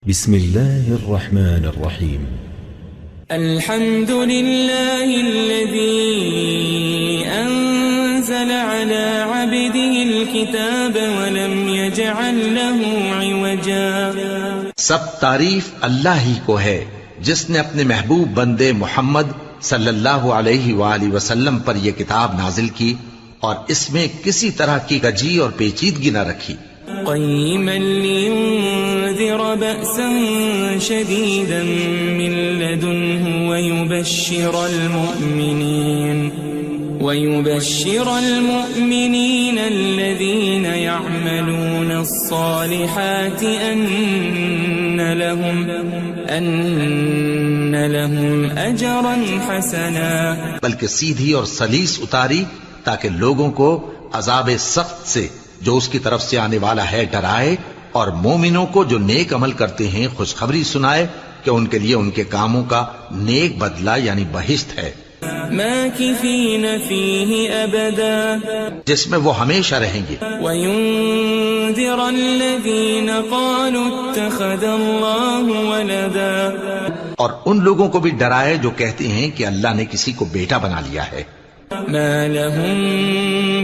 بسم الله الرحمن الرحيم. الحمد لله الذي أنزل على عبده الكتاب ولم يجعل له عوجا. سب تعریف اللہ ہی کو ہے جس نے اپنے محبوب بندے محمد صلی اللہ علیہ وآلہ وسلم پر یہ کتاب نازل کی اور اس میں کسی طرح کی کجی اور پیچیدگی نہ رکھی. قيما لينذر بأسا شديدا من لدنه ويبشر المؤمنين الذين يعملون الصالحات أن لهم أجرا حسنا. بلکہ سیدھی اور سلیس اتاری تاکہ لوگوں کو عذاب سخت سے جو اس کی طرف سے آنے والا ہے ڈرائے، اور مومنوں کو جو نیک عمل کرتے ہیں خوشخبری سنائے کہ ان کے لیے ان کے کاموں کا نیک بدلہ یعنی بہشت ہے، ماکثین فیہ ابدا، جس میں وہ ہمیشہ رہیں گے. وینذر الذین قالوا اتخذ اللہ ولدا، اور ان لوگوں کو بھی ڈرائے جو کہتے ہیں کہ اللہ نے کسی کو بیٹا بنا لیا ہے. ما لهم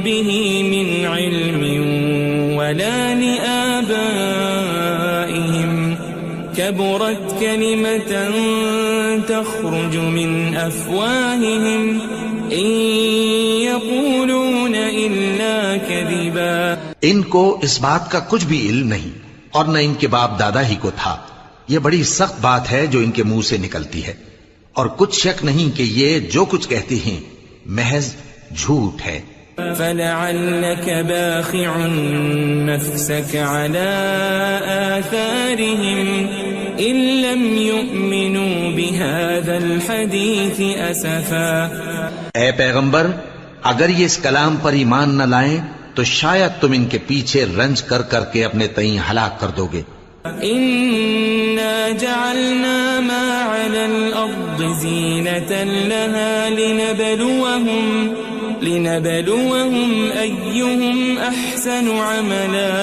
به من علم ولا لآبائهم كبرت كلمة تخرج من أفواههم إن يقولون إلا كذبا. ان کو اس بات کا کچھ بھی علم نہیں اور نہ ان کے باپ دادا ہی کو تھا. یہ بڑی سخت بات ہے جو ان کے منہ سے نکلتی ہے، اور کچھ شک نہیں کہ یہ جو کچھ کہتے ہیں محض جھوٹ ہے. فلعلك باخع نفسك على آثارهم إن لم يؤمنوا بهذا الحديث أسفا. اے پیغمبر، اگر یہ اس کلام پر ایمان نہ لائیں تو شاید تم ان کے پیچھے رنج کر کر کے اپنے تئیں ہلاک کر دو گے. إنا جعلنا ما على الأرض زينة لها لنبلوهم أيهم أحسن عملا.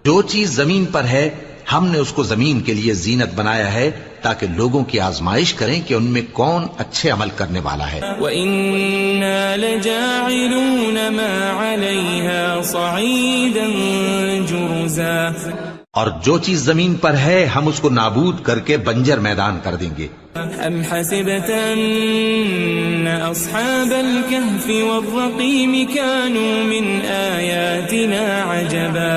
جو چیز زمین پر ہے ہم نے اس کو زمین کے لیے زینت بنایا ہے تاکہ لوگوں کی آزمائش کریں کہ ان میں کون اچھے عمل کرنے والا ہے. وَإِنَّا لَجَاعِلُونَ مَا عَلَيْهَا صَعِيدًا جُرُزًا. اور جو چیز زمین پر ہے ہم اس کو نابود کر کے بنجر میدان کر دیں گے. ام حسبت ان اصحاب الكهف والرقيم كانوا من آیاتنا عجبا.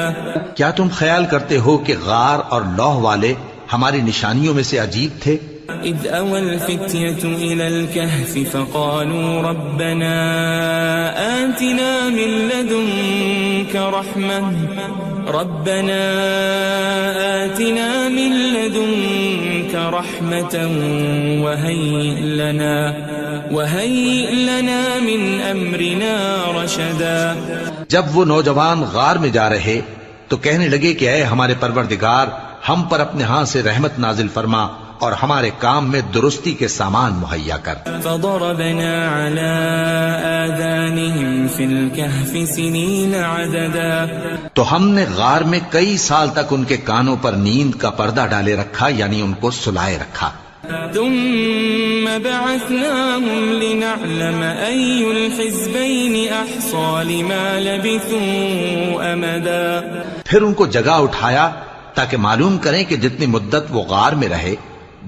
کیا تم خیال کرتے ہو کہ غار اور لوح والے ہماری نشانیوں میں سے عجیب تھے؟ اذ اوى الفتية الى الكهف فقالوا ربنا آتنا من لدنك رحمة وهيئ لنا من أمرنا رشدا. جب وہ نوجوان غار میں جا رہے تو کہنے لگے کہ اے ہمارے پروردگار، ہم پر اپنے ہاں سے رحمت نازل فرما اور ہمارے کام میں درستی کے سامان مہیا کر. فضربنا على آذانهم في الكهف سنين عددا. تو ہم نے غار میں کئی سال تک ان کے کانوں پر نیند کا پردہ ڈالے رکھا، یعنی ان کو سلائے رکھا. ثم بعثناهم لنعلم أي الحزبين أحصى لما لبثوا أمدا. پھر ان کو جگہ اٹھایا تاکہ معلوم کریں کہ جتنی مدت وہ غار میں رہے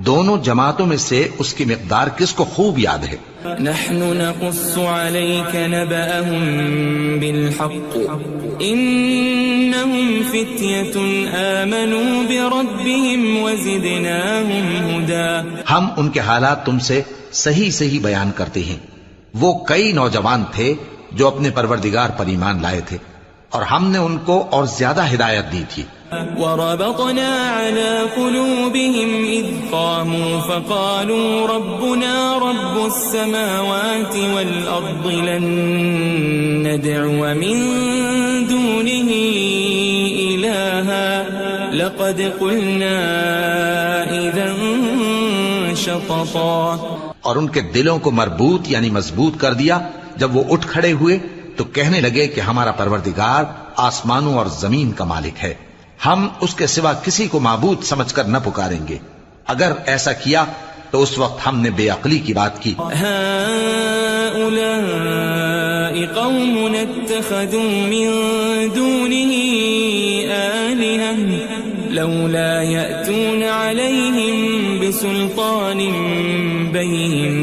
دونوں جماعتوں میں سے اس کی مقدار کس کو خوب یاد ہے. نحن نقص عليك نبأهم بالحق إنهم فتية آمنوا بربهم وزدناهم هدى. ہم ان کے حالات تم سے صحیح صحیح بیان کرتے ہیں. وہ کئی نوجوان تھے جو اپنے پروردگار پر ایمان لائے تھے اور ہم نے ان کو اور زیادہ ہدایت دی تھی. وربطنا على قلوبهم إذ قاموا فقالوا ربنا رب السماوات والأرض لن ندعو من دونه إلها لقد قلنا إذا شططا. اور ان کے دلوں کو مربوط یعنی مضبوط کر دیا. جب وہ اٹھ کھڑے ہوئے تو کہنے لگے کہ ہمارا پروردگار آسمانوں اور زمین کا مالک ہے، ہم اس کے سوا کسی کو معبود سمجھ کر نہ پکاریں گے. اگر ایسا کیا تو اس وقت ہم نے بے عقلی کی بات کی. هؤلاء قوم اتخذوا من دونه آلهة لولا يأتون عليهم بسلطان بين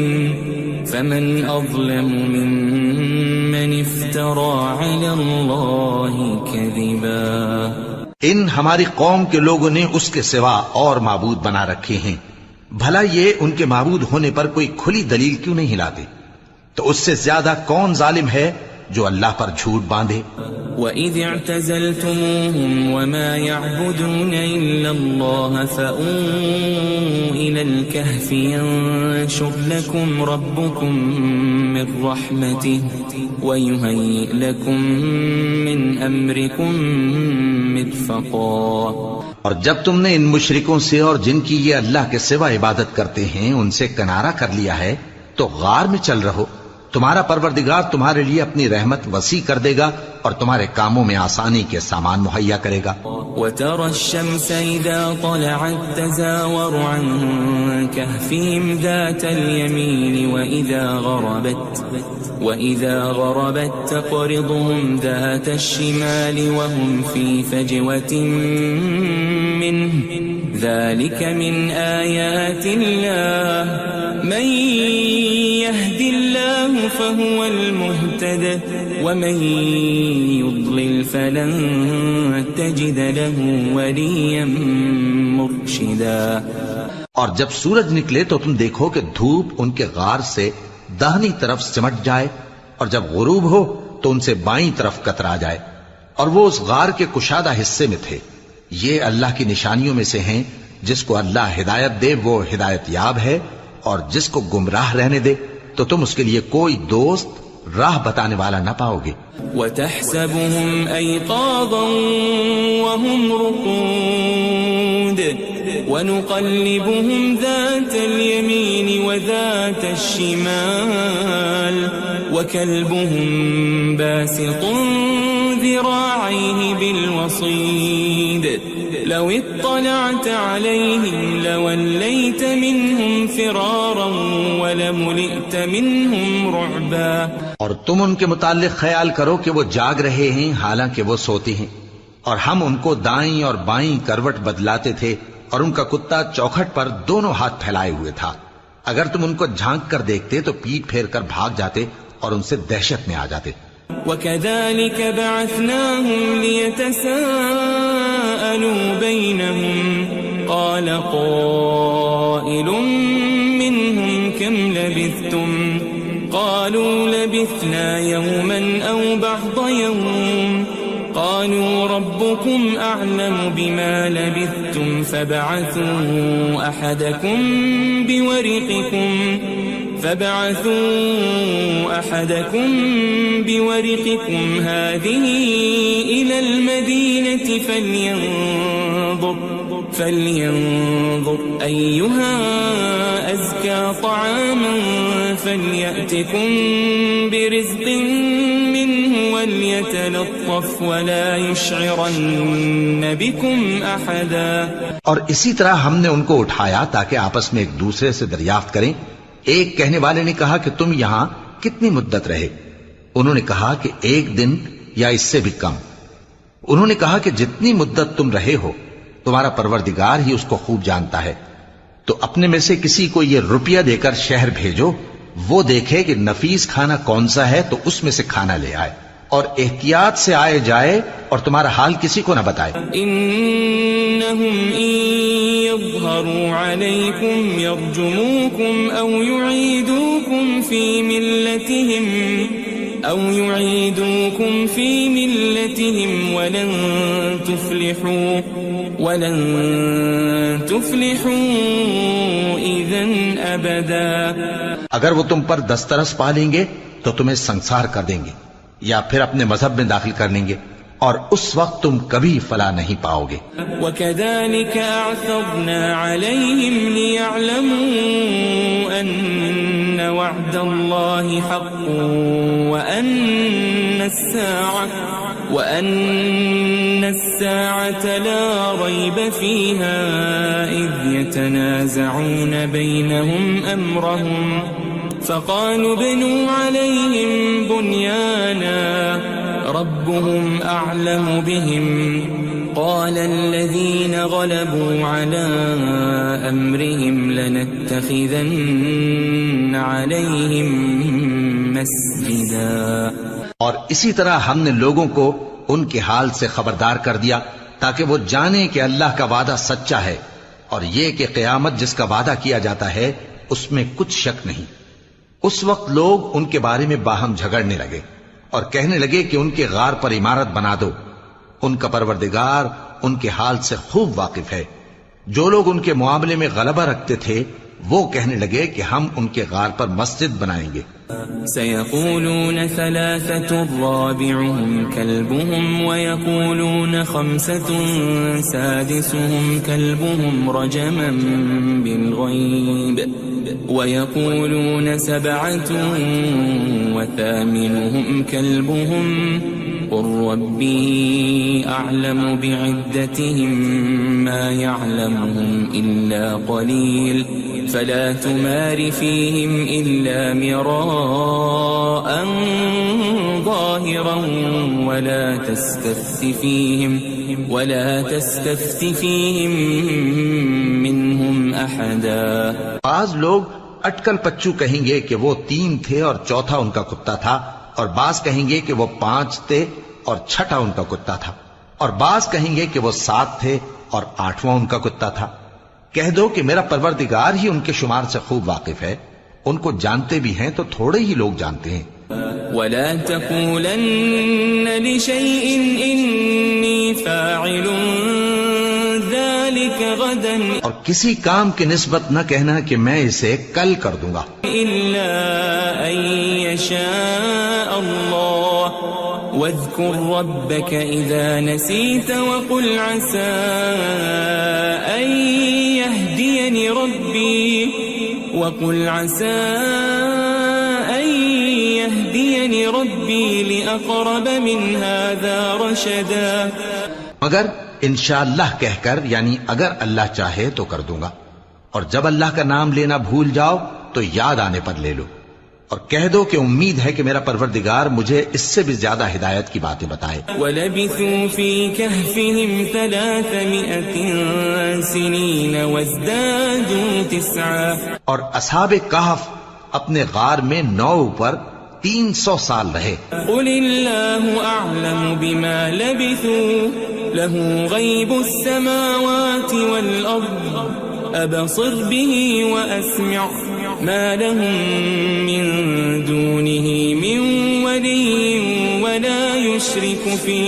فمن أظلم ممن افترى على الله كذبا. ان ہماری قوم کے لوگوں نے اس کے سوا اور معبود بنا رکھے ہیں. بھلا یہ ان کے معبود ہونے پر کوئی کھلی دلیل کیوں نہیں لاتے؟ تو اس سے زیادہ کون ظالم ہے جو اللہ پر جھوٹ باندھے؟ وَإِذِ اعْتَزَلْتُمُوهُمْ وَمَا يَعْبُدُونَ إِلَّا اللَّهَ فَأْوُوا إِلَى الْكَهْفِ يَنشُرْ لَكُمْ رَبُّكُمْ مِنْ رَحْمَتِهِ وَيُهَيِّئْ لَكُمْ مِنْ أَمْرِكُمْ مِرْفَقًا. اور جب تم نے ان مشرکوں سے اور جن کی یہ اللہ کے سوا عبادت کرتے ہیں ان سے کنارہ کر لیا ہے تو غار میں چل رہو. تمہارا پروردگار تمہارے لیے اپنی رحمت وسیع کر دے گا اور تمہارے کاموں میں آسانی کے سامان مہیا کرے گا. وَتَرَى الشَّمْسَ إِذَا طَلَعَتْ تَزَاوَرُ عَنْ كَهْفِهِمْ ذَاتَ الْيَمِينِ وَإِذَا غَرَبَتْ تَقْرِضُهُمْ ذَاتَ الشِّمَالِ وَهُمْ فِي فَجْوَةٍ مِّنْهُ ذَلِكَ مِنْ آيَاتِ اللَّهِ مَنْ يَهْدِ اللَّهُ فَهُوَ الْمُهْتَدِ وَمَنْ يُضْلِلْ فَلَنْ تَجِدَ لَهُ وَلِيًّا مُرْشِدًا. اور جب سورج نکلے تو تم دیکھو کہ دھوپ ان کے غار سے داہنی طرف سمٹ جائے اور جب غروب ہو تو ان سے بائیں طرف کترا جائے اور وہ اس غار کے کشادہ حصے میں تھے. یہ اللہ کی نشانیوں میں سے ہیں. جس کو اللہ ہدایت دے وہ ہدایت یاب ہے اور جس کو گمراہ رہنے دے تو تم اس کے لیے کوئی دوست راہ بتانے والا نہ پاؤ گے. وَتَحْسَبُهُمْ أَيْقَاظًا وَهُمْ رُقُودٌ وَنُقَلِّبُهُمْ ذَاتَ الْيَمِينِ وَذَاتَ الشِّمَالِ وَكَلْبُهُمْ بَاسِطٌ ذِرَاعَيْهِ بِالْوَصِيدِ لَوِ اطَّلَعْتَ عَلَيْهِمْ لَوَلَّيْتَ مِنْهُمْ فِرَارًا وَلَمُلِئْتَ مِنْهُمْ رُعْبًا. اور تم ان کے متعلق خیال کرو کہ وہ جاگ رہے ہیں حالانکہ وہ سوتے ہیں اور ہم ان کو دائیں اور بائیں کروٹ بدلاتے تھے اور ان کا کتا چوکھٹ پر دونوں ہاتھ پھیلائے ہوئے تھا. اگر تم ان کو جھانک کر دیکھتے تو پیٹ پھیر کر بھاگ جاتے اور ان سے دہشت میں آ جاتے. وَكَذَلِكَ بَعَثْنَاهُمْ لِيَتَسَاءَلُوا بَيْنَهُمْ قَالَ قَائِلٌ مِّنْهُمْ كَمْ لَبِثْتُمْ قَالُوا لَبِثْنَا يَوْمًا أَوْ بَعْضَ يَوْمٍ قَالُوا رَبُّكُمْ أَعْلَمُ بِمَا لَبِثْتُمْ فَابْعَثُوا أَحَدَكُمْ بِوَرِقِكُمْ هَذِهِ إِلَى الْمَدِينَةِ فَلْيَنظُرْ أَيُّهَا أَزْكَى طَعَامًا فَلْيَأْتِكُمْ بِرِزْقٍ مِّنْهُ وَلْيَتَلَطَّفْ وَلَا يُشْعِرَنَّ بِكُمْ أَحَدًا. اور اسی طرح ہم نے ان کو اٹھایا تاکہ آپس میں ایک دوسرے سے دریافت کریں. ایک کہنے والے نے کہا کہ تم یہاں کتنی مدت رہے؟ انہوں نے کہا کہ 1 دن یا اس سے بھی کم. انہوں نے کہا کہ جتنی مدت تم رہے ہو تمہارا پروردگار ہی اس کو خوب جانتا ہے. تو اپنے میں سے کسی کو یہ روپیہ دے کر شہر بھیجو، وہ دیکھے کہ نفیس کھانا کون سا ہے تو اس میں سے کھانا لے آئے اور احتیاط سے آئے جائے اور تمہارا حال کسی کو نہ بتائے. انہم ان یظہروا علیکم یرجموکم او یعیدوکم فی ملتہم ولن تفلحوا اذن ابدا. اگر وہ تم پر دسترس پا لیں گے تو تمہیں سنسار کر دیں گے یا پھر اپنے مذہب میں داخل کر لیں گے اور اس وقت تم کبھی فلاح نہیں پاؤ گے. وَكَذَلِكَ أَعْثَرْنَا عَلَيْهِمْ لِيَعْلَمُوا أَنَّ وَعْدَ اللَّهِ حَقٌّ وَأَنَّ السَّاعَةَ الساعة لا ريب فيها إذ يتنازعون بينهم أمرهم فقالوا ابنوا عليهم بنيانا ربهم أعلم بهم قال الذين غلبوا على أمرهم لنتخذن عليهم مسجدا. اور اسی طرح ہم نے لوگوں کو ان کے حال سے خبردار کر دیا تاکہ وہ جانیں کہ اللہ کا وعدہ سچا ہے اور یہ کہ قیامت جس کا وعدہ کیا جاتا ہے اس میں کچھ شک نہیں. اس وقت لوگ ان کے بارے میں باہم جھگڑنے لگے اور کہنے لگے کہ ان کے غار پر عمارت بنا دو. ان کا پروردگار ان کے حال سے خوب واقف ہے. جو لوگ ان کے معاملے میں غلبہ رکھتے تھے وہ کہنے لگے کہ ہم ان کے غار پر مسجد بنائیں گے. سيقولون ثلاثة رابعهم كلبهم ويقولون خمسة سادسهم كلبهم رجما بالغيب ويقولون سبعة وثامنهم كلبهم قل ربي أعلم بعدتهم ما يعلمهم إلا قليل فلا تمار فيهم إلا مراء ظاهرا ولا تستفت فيهم منهم أحدا. بعض لوگ اٹکل پچو کہیں گے کہ وہ 3 تھے اور چوتھا ان کا کتا تھا، اور بعض کہیں گے کہ وہ 5 تھے اور چھٹا ان کا کتا تھا، اور بعض کہیں گے کہ وہ 7 تھے اور 8واں ان کا کتا تھا. کہہ دو کہ میرا پروردگار ہی ان کے شمار سے خوب واقف ہے. ان کو جانتے بھی ہیں تو تھوڑے ہی لوگ جانتے ہیں. ولا تقولن لشيء إني فاعل ذلك غدا اور کسی کام کی نسبت نہ کہنا کہ میں اسے کل کر دوں گا إلا أن يشاء الله واذكر ربك إذا نسيت وقل عسى أن يهديني ربي لأقرب من هذا رشدا. مگر انشاءاللہ کہہ کر، یعنی اگر اللہ چاہے تو کر دوں گا، اور جب اللہ کا نام لینا بھول جاؤ تو یاد آنے پر لے لو، اور کہہ دو کہ امید ہے کہ میرا پروردگار مجھے اس سے بھی زیادہ ہدایت کی باتیں بتائے. وَلَبِثُوا فِي كَهْفِهِمْ 300 سِنِينَ وَازْدَادُوا 9. اور اصحاب کہف اپنے غار میں 9 پر 300 سال رہے. قُلِ اللَّهُ أَعْلَمُ بِمَا لَبِثُوا لَهُ غَيْبُ السَّمَاوَاتِ وَالْأَرْضِ أَبْصِرْ بِهِ وَأَسْمِعْ ما لهم من دونه من ولي ولا يشرك في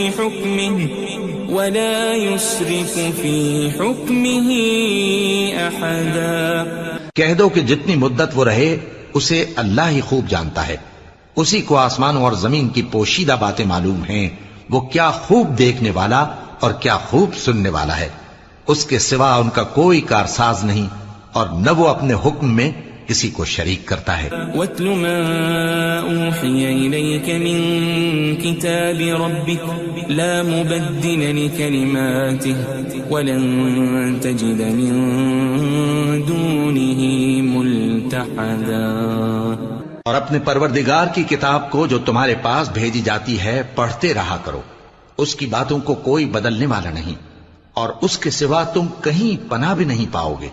حكمه أحدا. کہہ دو کہ جتنی مدت وہ رہے اسے اللہ ہی خوب جانتا ہے. اسی کو آسمانوں اور زمین کی پوشیدہ باتیں معلوم ہیں. وہ کیا خوب دیکھنے والا اور کیا خوب سننے والا ہے. اس کے سوا ان کا کوئی کارساز نہیں، اور نہ وہ اپنے حکم میں کسی کو شریک کرتا ہے. وَاتْلُ مَا أُوحِيَ إِلَيْكَ مِن كِتَابِ رَبِّكَ لَا مُبَدِّلَ لِكَلِمَاتِهِ وَلَن تَجِدَ مِن دُونِهِ مُلْتَحَدًا. اور اپنے پروردگار کی کتاب کو جو تمہارے پاس بھیجی جاتی ہے پڑھتے رہا کرو. اس کی باتوں کو کوئی بدلنے والا نہیں، اور اس کے سوا تم کہیں پناہ بھی نہیں پاؤ گے.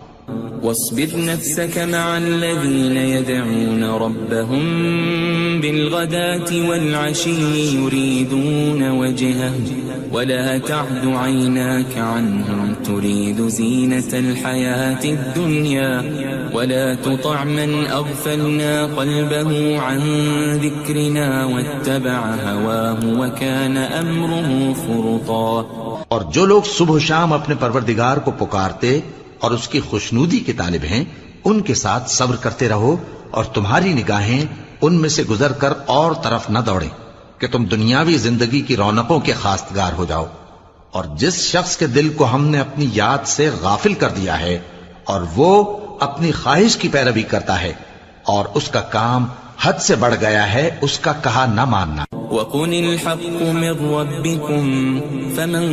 واصبر نفسك مع الذين يدعون ربهم بالغداة والعشي يريدون وجهه ولا تعد عيناك عنهم تريد زينة الحياة الدنيا ولا تطع من أغفلنا قلبه عن ذكرنا واتبع هواه وكان أمره فرطا. اور جو لوگ صبح و شام اپنے پروردگار کو پکارتے اور اس کی خوشنودی کے طالب ہیں ان کے ساتھ صبر کرتے رہو، اور تمہاری نگاہیں ان میں سے گزر کر اور طرف نہ دوڑیں کہ تم دنیاوی زندگی کی رونقوں کے خواستگار ہو جاؤ. اور جس شخص کے دل کو ہم نے اپنی یاد سے غافل کر دیا ہے اور وہ اپنی خواہش کی پیروی کرتا ہے اور اس کا کام حد سے بڑھ گیا ہے، اس کا کہا نہ ماننا. وقل الحق من ربكم فمن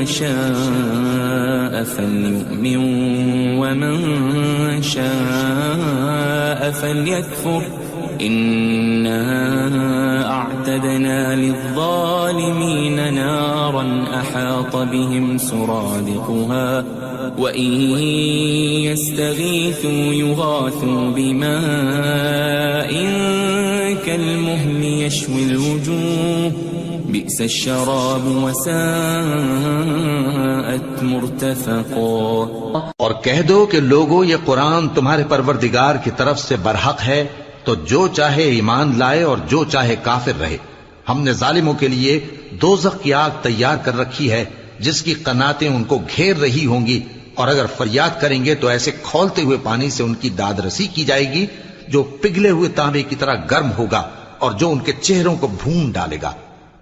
شاء فليؤمن ومن شاء فليكفر إنا أعتدنا للظالمين نارا أحاط بهم سرادقها وإن يستغيثوا يغاثوا بماء كالمهل يشوي الوجوه بئس الشراب وساءت مرتفقا. اور کہہ دو کہ لوگو یہ قرآن تمہارے پروردگار کی طرف سے برحق ہے، تو جو چاہے ایمان لائے اور جو چاہے کافر رہے. ہم نے ظالموں کے لیے دوزخ کی آگ تیار کر رکھی ہے جس کی قناتیں ان کو گھیر رہی ہوں گی، اور اگر فریاد کریں گے تو ایسے کھولتے ہوئے پانی سے ان کی داد رسی کی جائے گی جو پگھلے ہوئے تانبے کی طرح گرم ہوگا اور جو ان کے چہروں کو بھون ڈالے گا.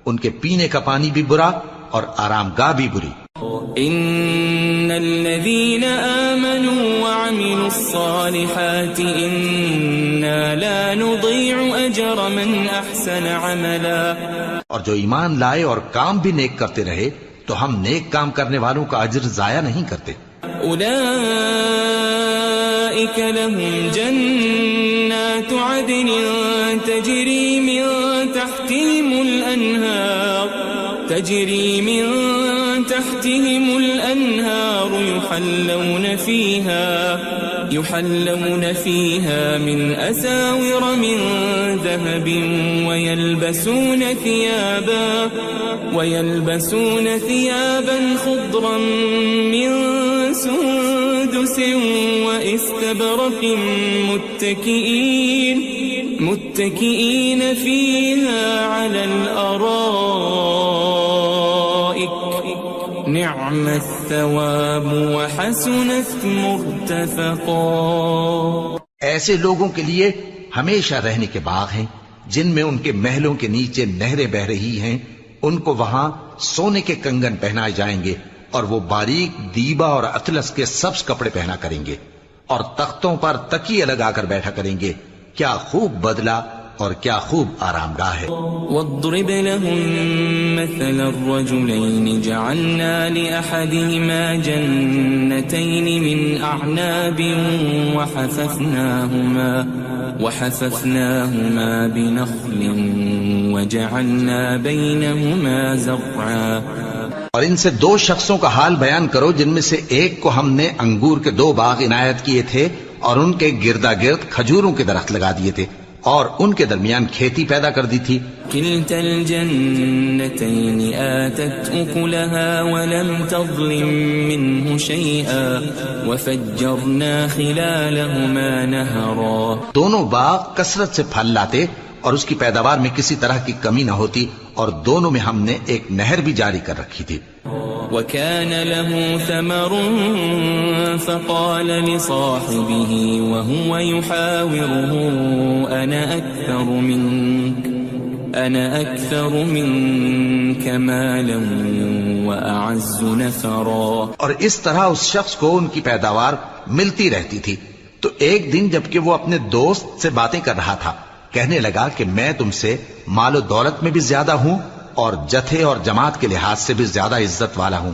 ان کے پینے کا پانی بھی برا اور آرام گاہ بھی بری. ان الذين آمنوا وعملوا الصالحات انا لا نضيع اجر من احسن عملا. اور جو ایمان لائے اور کام بھی نیک کرتے رہے تو ہم نیک کام کرنے والوں کا اجر ضائع نہیں کرتے. اولئك لهم جنات عدن تجري من تحتهم الأنهار يحلون فيها من أساور من ذهب ويلبسون ثيابا خضرا من سندس واستبرق متكئين فيها على الأرائك نعم الثواب وحسنت مرتفقا. ایسے لوگوں کے لیے ہمیشہ رہنے کے باغ ہیں جن میں ان کے محلوں کے نیچے نہریں بہ رہی ہیں. ان کو وہاں سونے کے کنگن پہنائے جائیں گے اور وہ باریک دیبا اور اطلس کے سبز کپڑے پہنا کریں گے اور تختوں پر تکیے لگا کر بیٹھا کریں گے. کیا خوب بدلہ اور کیا خوب آرام گاہ ہے. واضرب لهم مثل الرجلين جعلنا لأحدهما جنتين من أعناب وحففناهما بنخل وجعلنا بينهما زرعا. اور ان سے دو شخصوں کا حال بیان کرو جن میں سے ایک کو ہم نے انگور کے 2 باغ عنایت کیے تھے اور ان کے گردا گرد کھجوروں کے درخت لگا دیے تھے اور ان کے درمیان کھیتی پیدا کر دی تھی. كلتا الجنتين آتت أكلها ولم تظلم منه شيئا وفجرنا خلالهما نهرا. دونوں باغ کثرت سے پھل لاتے اور اس کی پیداوار میں کسی طرح کی کمی نہ ہوتی اور دونوں میں ہم نے ایک نہر بھی جاری کر رکھی تھی. وكان له ثمر فقال لصاحبه وهو يحاوره أنا أكثر منك مالا وأعز نفرا. اور اس طرح اس شخص کو ان کی پیداوار ملتی رہتی تھی. تو ایک دن جبکہ وہ اپنے دوست سے باتیں کر رہا تھا کہنے لگا کہ میں تم سے مال و دولت میں بھی زیادہ ہوں اور جتھے اور جماعت کے لحاظ سے بھی زیادہ عزت والا ہوں.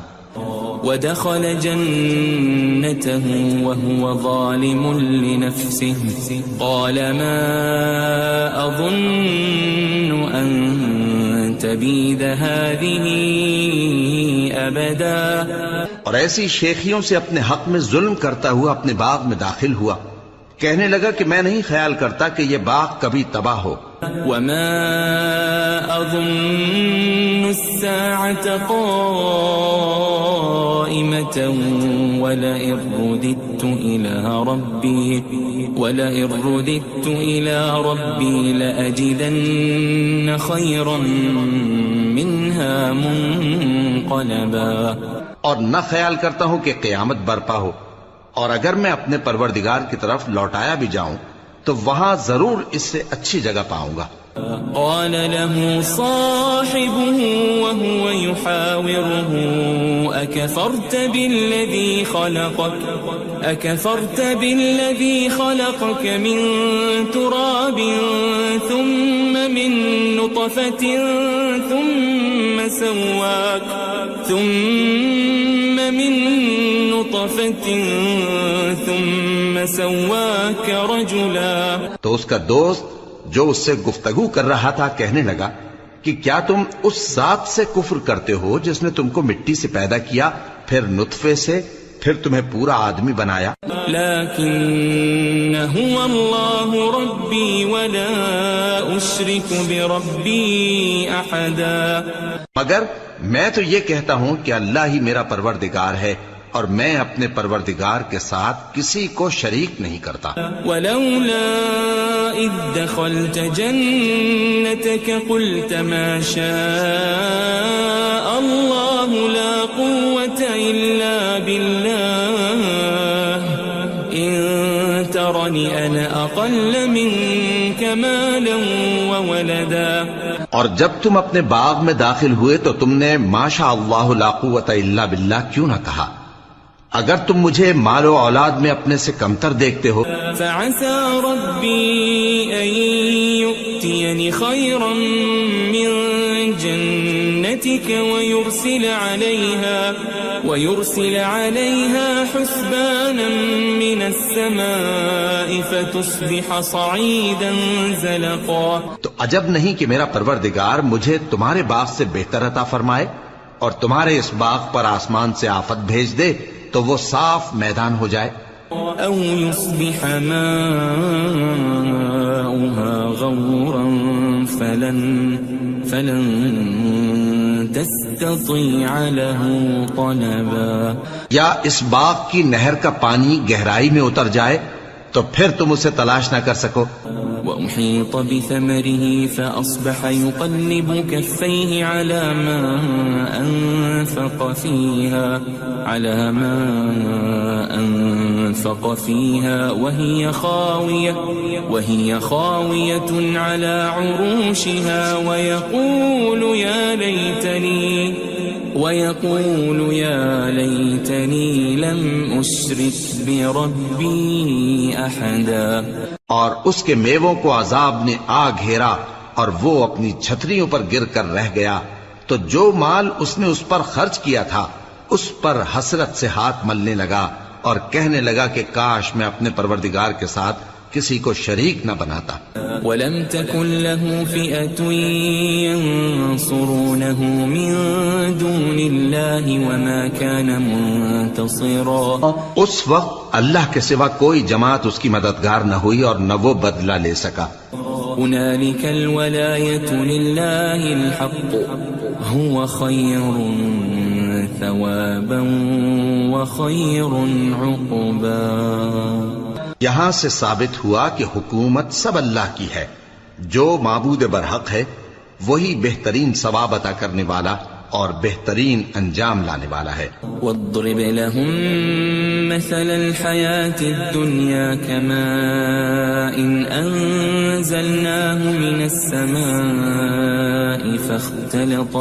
ودخل جنته وهو ظالم لنفسه قال ما أظن أن تبيد هذه أبدا. اور ایسی شیخیوں سے اپنے حق میں ظلم کرتا ہوا اپنے باغ میں داخل ہوا. کہنے لگا کہ میں نہیں خیال کرتا کہ یہ باغ کبھی تباہ ہو. وما أظن الساعة قائمة ولئن رددت إلى ربي لأجدن خيرا منها منقلبا. اور نہ خیال کرتا ہوں کہ قیامت برپا ہو اور اگر میں اپنے پروردگار کی طرف لوٹایا بھی جاؤں تو وہاں ضرور اس سے اچھی جگہ پاؤں گا. قال له صاحبه وهو يحاوره أكفرت بالذي خلقك أكفرت بالذي خلقك من تراب ثم من نطفة ثم سواك رجلا. تو اس کا دوست جو اس سے گفتگو کر رہا تھا کہنے لگا کہ کیا تم اس ذات سے کفر کرتے ہو جس نے تم کو مٹی سے پیدا کیا، پھر نطفے سے، پھر تمہیں پورا آدمی بنایا. لكن هو الله ربي ولا أشرك بربي أحدا. مگر میں تو یہ کہتا ہوں کہ اللہ ہی میرا پروردگار ہے اور میں اپنے پروردگار کے ساتھ کسی کو شریک نہیں کرتا. ولولا إذ دخلت جنتك قلت ما شاء الله لا قوة إلا بالله إن ترني أنا أقل منك مالا وولدا. اور جب تم اپنے باغ میں داخل ہوئے تو تم نے ما شاء اللہ لا قوت الا باللہ کیوں نہ کہا؟ اگر تم مجھے مال و اولاد میں اپنے سے کمتر دیکھتے ہو. فعسى ربي أن يؤتيني خيرا من جنتك ويرسل عليها حسبانا من السماء فتصبح صعيدا زلقا. تو عجب نہیں کہ میرا پروردگار مجھے تمہارے باغ سے بہتر عطا فرمائے اور تمہارے اس باغ پر آسمان سے آفت بھیج دے تو وہ صاف میدان ہو جائے. أو يصبح ماؤها غورا فلن تستطيع له طلبا. یا اس باغ کی نہر کا پانی گہرائی میں اتر جائے تو پھر تم اسے تلاش نہ کر سکو. وأحيط بثمره فأصبح يقلب كفيه على ما أنفق فيها وهي خاوية على عروشها ويقول يا ليتني لم أشرك بربي أحدا. اور اس کے میووں کو عذاب نے آ گھیرا اور وہ اپنی چھتریوں پر گر کر رہ گیا، تو جو مال اس نے اس پر خرچ کیا تھا اس پر حسرت سے ہاتھ ملنے لگا اور کہنے لگا کہ کاش میں اپنے پروردگار کے ساتھ کسی کو شریک نہ بناتا. ولم تكن له فئة ينصرونه من دون الله وما كان منتصرا. اس وقت اللہ کے سوا کوئی جماعت اس کی مددگار نہ ہوئی اور نہ وہ بدلہ لے سکا. هنالك الولاية لله الحق هو خير ثوابا وخير عقبا. یہاں سے ثابت ہوا کہ حکومت سب اللہ کی ہے، جو معبود برحق ہے وہی بہترین ثواب عطا کرنے والا اور بہترین انجام لانے والا ہے. واضرب لهم مثل الحياة الدنيا كماء أنزلناه من السماء فاختلط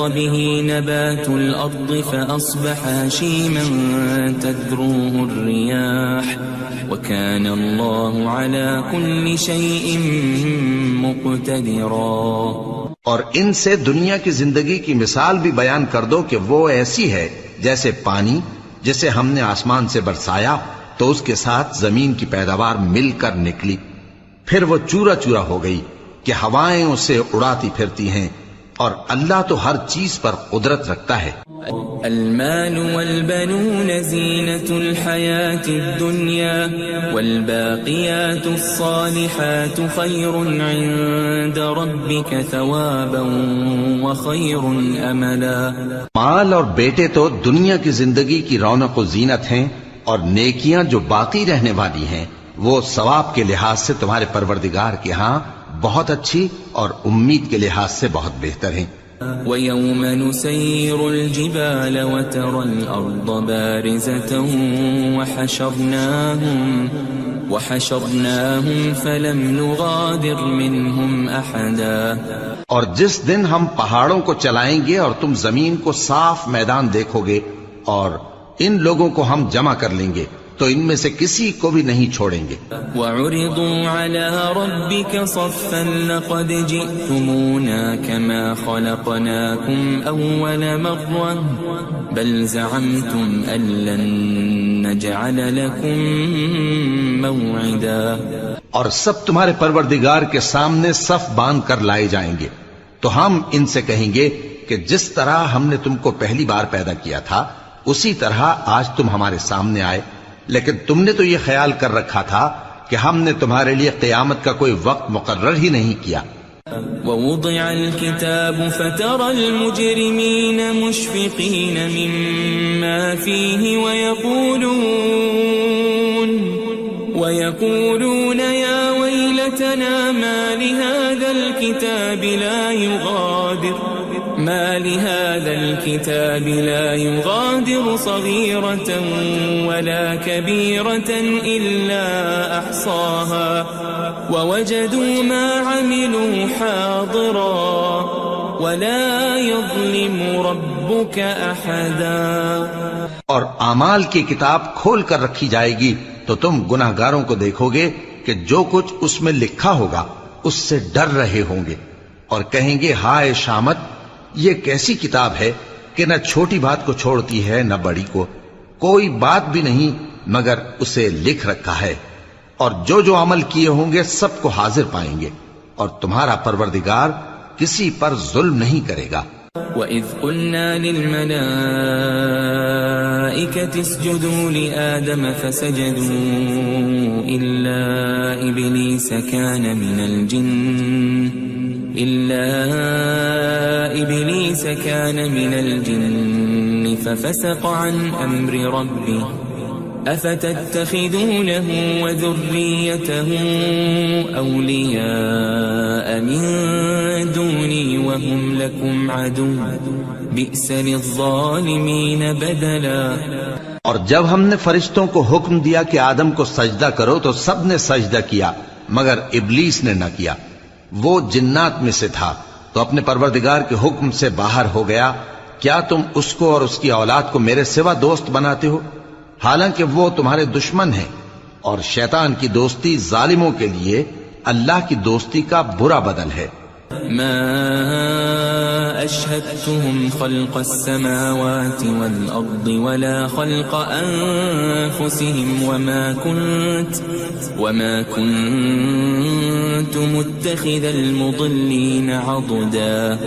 به نبات الأرض فأصبح هشيما تذروه الرياح وكان الله على كل شيء مقتدرا. اور ان سے دنیا کی زندگی کی مثال بھی بیان کر دو کہ وہ ایسی ہے جیسے پانی جسے ہم نے آسمان سے برسایا تو اس کے ساتھ زمین کی پیداوار مل کر نکلی، پھر وہ چورا چورا ہو گئی کہ ہوائیں اسے اڑاتی پھرتی ہیں، اور اللہ تو ہر چیز پر قدرت رکھتا ہے. المال والبنون زينة الحياة الدنيا والباقيات الصالحات خير عند ربك ثوابا وخير أملا. مال اور بیٹے تو دنیا کی زندگی کی رونق و زینت ہیں، اور نیکیاں جو باقی رہنے والی ہیں وہ ثواب کے لحاظ سے تمہارے پروردگار کے ہاں بہت اچھی اور امید کے لحاظ سے بہت بہتر ہیں. وَيَوْمَ نُسَيِّرُ الْجِبَالَ وَتَرَى الْأَرْضَ بَارِزَةً وَحَشَرْنَاهُمْ فَلَمْ نُغَادِرْ مِنْهُمْ أَحَدًا. اور جس دن ہم پہاڑوں کو چلائیں گے اور تم زمین کو صاف میدان دیکھو گے اور ان لوگوں کو ہم جمع کر لیں گے تو ان میں سے کسی کو بھی نہیں چھوڑیں گے. وَعُرِضُوا عَلَى رَبِّكَ صَفًّا لَقَدْ جِئْتُمُونَا كَمَا خَلَقْنَاكُمْ أَوَّلَ مَرَّةٍ بَلْ زَعَمْتُمْ أَن لَّن نَّجْعَلَ لَكُم مَّوْعِدًا. اور سب تمہارے پروردگار کے سامنے صف باندھ کر لائے جائیں گے تو ہم ان سے کہیں گے کہ جس طرح ہم نے تم کو پہلی بار پیدا کیا تھا اسی طرح آج تم ہمارے سامنے آئے، لیکن تم نے تو یہ خیال کر رکھا تھا کہ ہم نے تمہارے لیے قیامت کا کوئی وقت مقرر ہی نہیں کیا. وَوُضِعَ الْكِتَابُ فَتَرَى الْمُجْرِمِينَ مُشْفِقِينَ مِمَّا فِيهِ وَيَقُولُونَ يَا وَيْلَتَنَا مَا لِهَذَا الْكِتَابِ لَا يُغَادِرُ صَغِيرَةً وَلَا كَبِيرَةً إِلَّا أَحْصَاهَا وَوَجَدُوا مَا عَمِلُوا حَاضِرًا وَلَا يَظْلِمُ رَبُّكَ أَحَدًا. اور اعمال کی کتاب کھول کر رکھی جائے گی تو تم گناہگاروں کو دیکھو گے کہ جو کچھ اس میں لکھا ہوگا اس سے ڈر رہے ہوں گے اور کہیں گے ہائے شامت، یہ کیسی کتاب ہے کہ نہ چھوٹی بات کو چھوڑتی ہے نہ بڑی کو، کوئی بات بھی نہیں مگر اسے لکھ رکھا ہے، اور جو جو عمل کیے ہوں گے سب کو حاضر پائیں گے، اور تمہارا پروردگار کسی پر ظلم نہیں کرے گا. وَإِذْ قُلْنَا لِلْمَلَائِكَةِ اسْجُدُوا لِآدَمَ فَسَجَدُوا إِلَّا إِبْلِيسَ كَانَ مِنَ الْجِنِّ فَفَسَقَ عَنْ أَمْرِ رَبِّهِ أَفَتَتَّخِذُونَهُ وَذُرِّيَّتَهُ أَوْلِيَاءَ مِن دُونِي وَهُمْ لَكُمْ عَدُوٌّ بِئْسَ لِلظَّالِمِينَ بَدَلًا. اور جب ہم نے فرشتوں کو حکم دیا کہ آدم کو سجدہ کرو تو سب نے سجدہ کیا مگر ابلیس نے نہ کیا، وہ جنات میں سے تھا تو اپنے پروردگار کے حکم سے باہر ہو گیا. کیا تم اس کو اور اس کی اولاد کو میرے سوا دوست بناتے ہو حالانکہ وہ تمہارے دشمن ہیں، اور شیطان کی دوستی ظالموں کے لیے اللہ کی دوستی کا برا بدل ہے. ما أشهدتهم خلق السماوات والأرض ولا خلق أنفسهم وما كنت متخذ المضلين عضدا.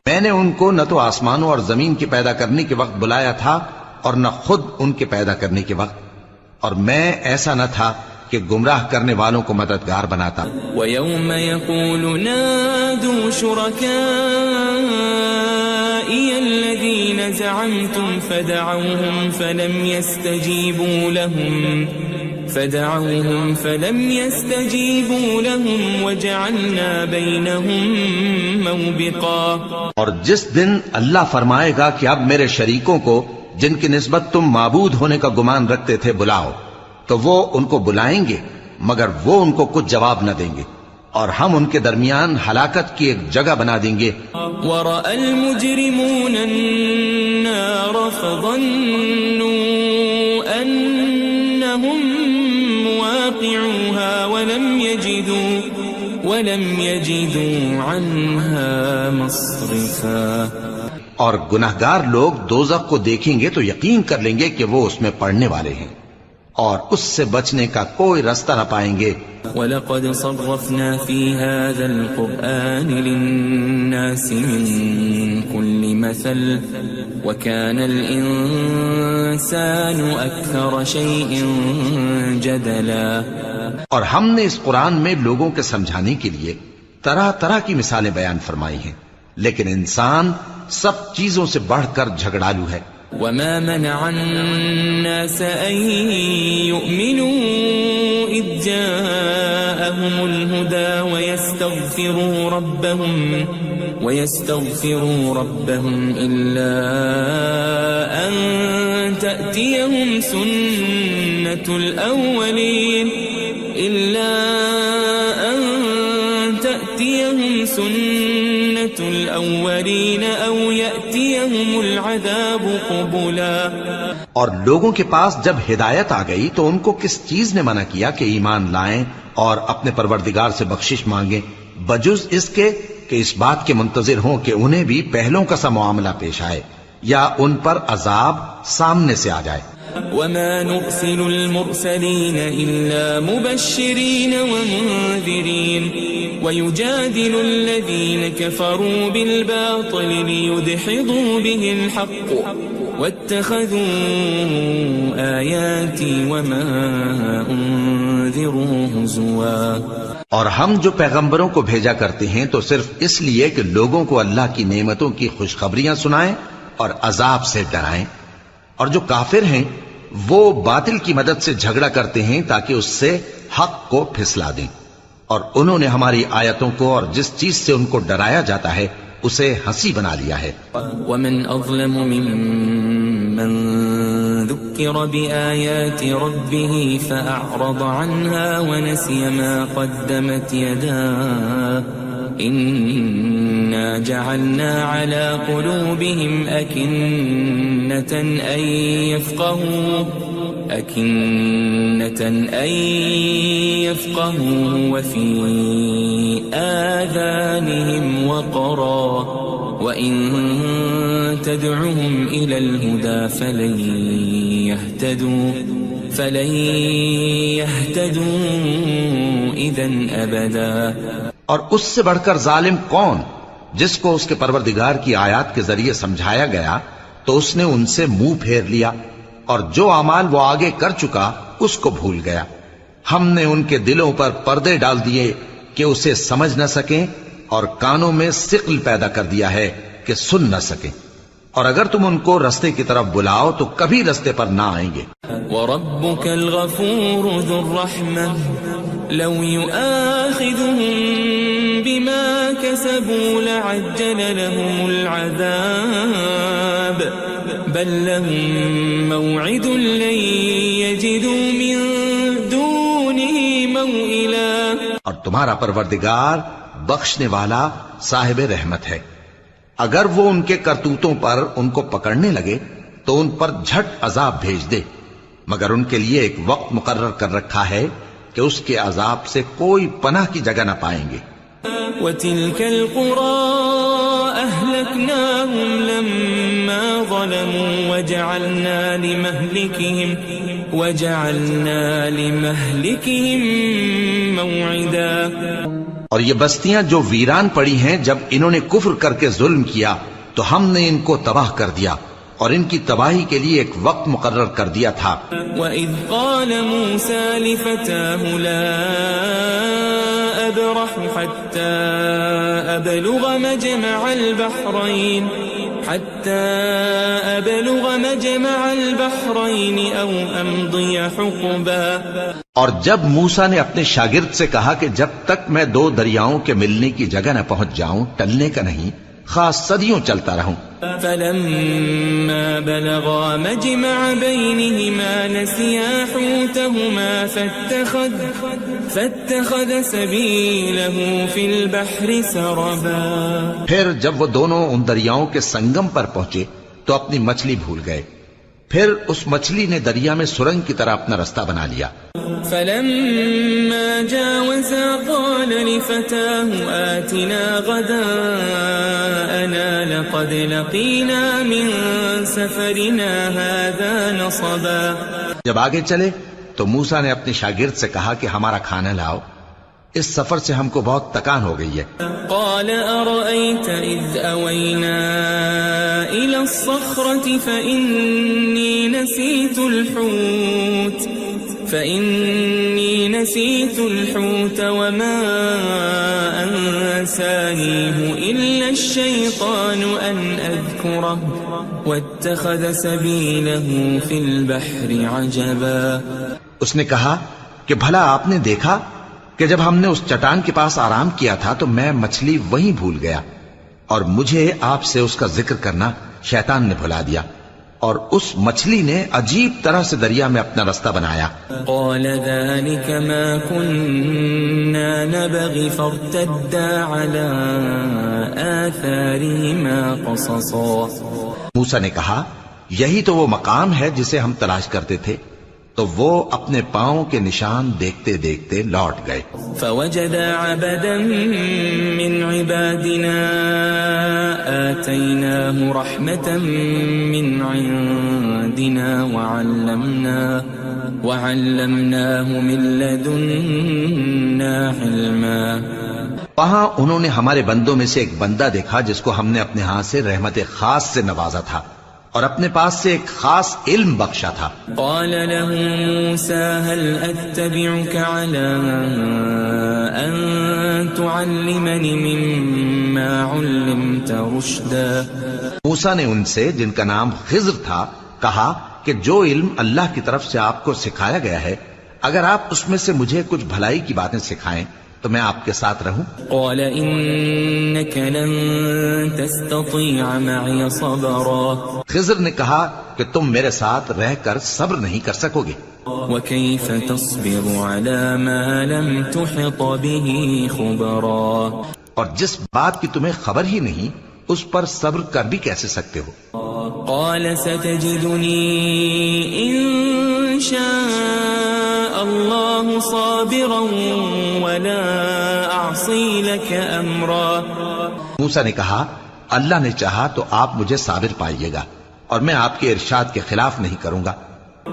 میں نے ان کو نہ تو آسمانوں اور زمین کے پیدا کرنے کے وقت بلایا تھا اور نہ خود ان کے پیدا کرنے کے وقت، اور میں ایسا نہ تھا کہ گمراہ کرنے والوں کو مددگار بناتا. وَيَوْمَ يَقُولُ نَادُوا شُرَكَائِيَ الَّذِينَ زَعَمْتُمْ فَدَعَوْهُمْ فَلَمْ يَسْتَجِيبُوا لَهُمْ وَجَعَلْنَا بَيْنَهُمْ مَوْبِقًا. اور جس دن اللہ فرمائے گا کہ اب میرے شریکوں کو جن کی نسبت تم معبود ہونے کا گمان رکھتے تھے بلاؤ، تو وہ ان کو بلائیں گے مگر وہ ان کو کچھ جواب نہ دیں گے، اور ہم ان کے درمیان ہلاکت کی ایک جگہ بنا دیں گے. وَرَأَى الْمُجْرِمُونَ النَّارَ فَظَنُّوا أَنَّهُمْ مُوَاقِعُوهَا وَلَمْ يَجِدُوا عَنْهَا مَصْرِفًا. اور گناہگار لوگ دوزخ کو دیکھیں گے تو یقین کر لیں گے کہ وہ اس میں پڑنے والے ہیں اور اس سے بچنے کا کوئی راستہ نہ پائیں گے. وَلَقَدْ صَرَّفْنَا فِي هَذَا الْقُرْآنِ لِلنَّاسِ مِنْ كُلِّ مَثَلٍ وَكَانَ الْإِنسَانُ أَكْثَرَ شَيْءٍ جَدَلًا. اور ہم نے اس قرآن میں لوگوں کے سمجھانے کے لیے طرح طرح کی مثالیں بیان فرمائی ہیں، لیکن انسان سب چیزوں سے بڑھ کر جھگڑالو ہے. وَمَا مَنَعَ النَّاسَ أَن يُؤْمِنُوا إِذْ جَاءَهُمُ الْهُدَى وَيَسْتَغْفِرُوا رَبَّهُمْ إِلَّا أَن تَأْتِيَهُمْ سُنَّةُ الْأَوَّلِينَ أَوْ يَأْتِيَهُمُ يأتيهم العذاب قبلا. اور لوگوں کے پاس جب ہدایت آ گئی تو ان کو کس چیز نے منع کیا کہ ایمان لائیں اور اپنے پروردگار سے بخشش مانگیں بجز اس کے کہ اس بات کے منتظر ہوں کہ انہیں بھی پہلوں کا سا معاملہ پیش آئے یا ان پر عذاب سامنے سے آ جائے. وما نرسل المرسلين إلا مبشرين ومنذرين ويجادل الذين كفروا بالباطل ليدحضوا به الحق واتخذوا آياتي وما أنذروا هزوا. اور ہم جو پیغمبروں کو بھیجا کرتے ہیں تو صرف اس لیے کہ لوگوں کو اللہ کی نعمتوں کی خوشخبریاں سنائیں اور عذاب سے ڈرائیں. اور جو کافر ہیں وہ باطل کی مدد سے جھگڑا کرتے ہیں تاکہ اس سے حق کو پھسلا دیں. اور انہوں نے ہماری آیتوں کو اور جس چیز سے ان کو ڈرایا جاتا ہے اسے ہنسی بنا لیا ہے. ومن أظلم ممن ذكر بآيات ربه فأعرض عنها ونسي ما قدمت يداه إنا جعلنا على قلوبهم أكنة أن يفقهوا وفي آذانهم وقرا وإن تدعهم إلى الهدى فلن يهتدوا إذن أبدا. اور اس سے بڑھ کر ظالم کون جس کو اس کے پروردگار کی آیات کے ذریعے سمجھایا گیا تو اس نے ان سے منہ پھیر لیا اور جو اعمال وہ آگے کر چکا اس کو بھول گیا. ہم نے ان کے دلوں پر پردے ڈال دیے کہ اسے سمجھ نہ سکیں اور کانوں میں ثقل پیدا کر دیا ہے کہ سن نہ سکیں. اور اگر تم ان کو رستے کی طرف بلاؤ تو کبھی رستے پر نہ آئیں گے. وَرَبُّكَ الْغَفُورُ ذُو الرَّحْمَةِ لَوْ يُؤَاخِذُهُم بِمَا كَسَبُوا لَعَجَّلَ لَهُمُ الْعَذَابَ بَل لَّهُم مَّوْعِدٌ لَّن يَجِدُوا مِن دُونِهِ مَوْئِلًا. اور تمہارا پروردگار بخشنے والا صاحب رحمت ہے. اگر وہ ان کے کرتوتوں پر ان کو پکڑنے لگے تو ان پر جھٹ عذاب بھیج دے مگر ان کے لیے ایک وقت مقرر کر رکھا ہے کہ اس کے عذاب سے کوئی پناہ کی جگہ نہ پائیں گے. وَتِلْكَ الْقُرَىٰ أَهْلَكْنَاهُمْ لَمَّا ظَلَمُوا وَجَعَلْنَا لِمَهْلِكِهِمْ مَوْعِدًا. اور یہ بستیاں جو ویران پڑی ہیں جب انہوں نے کفر کر کے ظلم کیا تو ہم نے ان کو تباہ کر دیا اور ان کی تباہی کے لیے ایک وقت مقرر کر دیا تھا. وَإِذْ قَالَ مُوسَى لِفَتَاهُ لَا أَبْرَحُ حَتَّى أَبْلُغَ مَجْمَعَ الْبَحْرَيْنِ أَوْ أَمْضِيَ حُقُبًا. اور جب موسیٰ نے اپنے شاگرد سے کہا کہ جب تک میں دو دریاؤں کے ملنے کی جگہ نہ پہنچ جاؤں ٹلنے کا نہیں خاص صدیوں چلتا رہوں. فَلَمَّا بَلَغَا مَجْمَعَ بَيْنِهِمَا نَسِيَا حُوتَهُمَا فَاتَّخَذَ سَبِيلَهُ فِي الْبَحْرِ سَرَبًا. پھر جب وہ دونوں ان دریاؤں کے سنگم پر پہنچے تو اپنی مچھلی بھول گئے. پھر اس مچھلی نے دریا میں سرنگ کی طرح اپنا رستہ بنا لیا. فَلَمَّا جَاوَزَا قَالَ لِفَتَاهُ آتِنَا غَدَاءَنَا لَقَدْ لَقِينَا مِن سَفَرِنَا هَذَا نَصَبًا. جب آگے چلے تو موسیٰ نے اپنے شاگرد سے کہا کہ ہمارا کھانا لاؤ اس سفر سے ہم کو بہت تکان ہو گئی ہے. قال أرأيت إذ أوينا إلى الصخرة فإني نسيت الحوت وما أنسانيه إلا الشيطان أن أذكره واتخذ سبيله في البحر عجبا. اس نے کہا کہ بھلا آپ نے دیکھا کہ جب ہم نے اس چٹان کے پاس آرام کیا تھا تو میں مچھلی وہیں بھول گیا اور مجھے آپ سے اس کا ذکر کرنا شیطان نے بھلا دیا اور اس مچھلی نے عجیب طرح سے دریا میں اپنا رستہ بنایا. قال ذلك ما كنا نبغي فارتدا على آثارهما قصصا. موسیٰ نے کہا یہی تو وہ مقام ہے جسے ہم تلاش کرتے تھے، تو وہ اپنے پاؤں کے نشان دیکھتے دیکھتے لوٹ گئے۔ فوجد عبدا من عبادنا آتيناه رحمة من عندنا وعلمناه من لدنا علما۔ وہاں انہوں نے ہمارے بندوں میں سے ایک بندہ دیکھا جس کو ہم نے اپنے ہاں سے رحمت خاص سے نوازا تھا اور اپنے پاس سے ایک خاص علم بخشا تھا۔ قال له موسى هل أتبعك على أن تعلمني مما علمت رشدا۔ موسیٰ نے ان سے جن کا نام خضر تھا کہا کہ جو علم اللہ کی طرف سے آپ کو سکھایا گیا ہے، اگر آپ اس میں سے مجھے کچھ بھلائی کی باتیں سکھائیں تو میں آپ کے ساتھ رہوں۔ قال إنك لن تستطيع معي صبرا۔ خضر نے کہا کہ تم میرے ساتھ رہ کر صبر نہیں کر سکو گے۔ وكيف تصبر على ما لم تحط به خبرا۔ اور جس بات کی تمہیں خبر ہی نہیں اس پر صبر کر بھی کیسے سکتے ہو؟ قال ستجدني إن شاء الله صابرا ولا أعصي لك أمرا۔ موسیٰ نے کہا اللہ نے چاہا تو آپ مجھے صابر پائیے گا اور میں آپ کے ارشاد کے خلاف نہیں کروں گا۔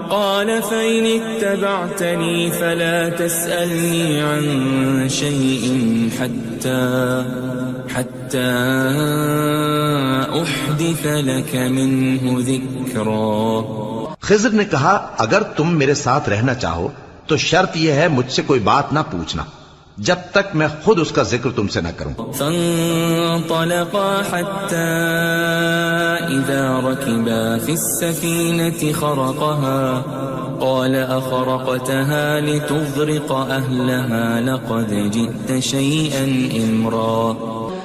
قال فإن اتبعتني فلا تسألني عن شيء حتى أحدث لك منه ذكرا۔ خضر نے کہا اگر تم میرے ساتھ رہنا چاہو تو شرط یہ ہے مجھ سے کوئی بات نہ پوچھنا جب تک میں خود اس کا ذکر تم سے نہ کروں۔ فانطلقا حتى إذا ركبا في السفينة خرقها قال أخرقتها لتغرق أهلها لقد جئت شيئا إمرا۔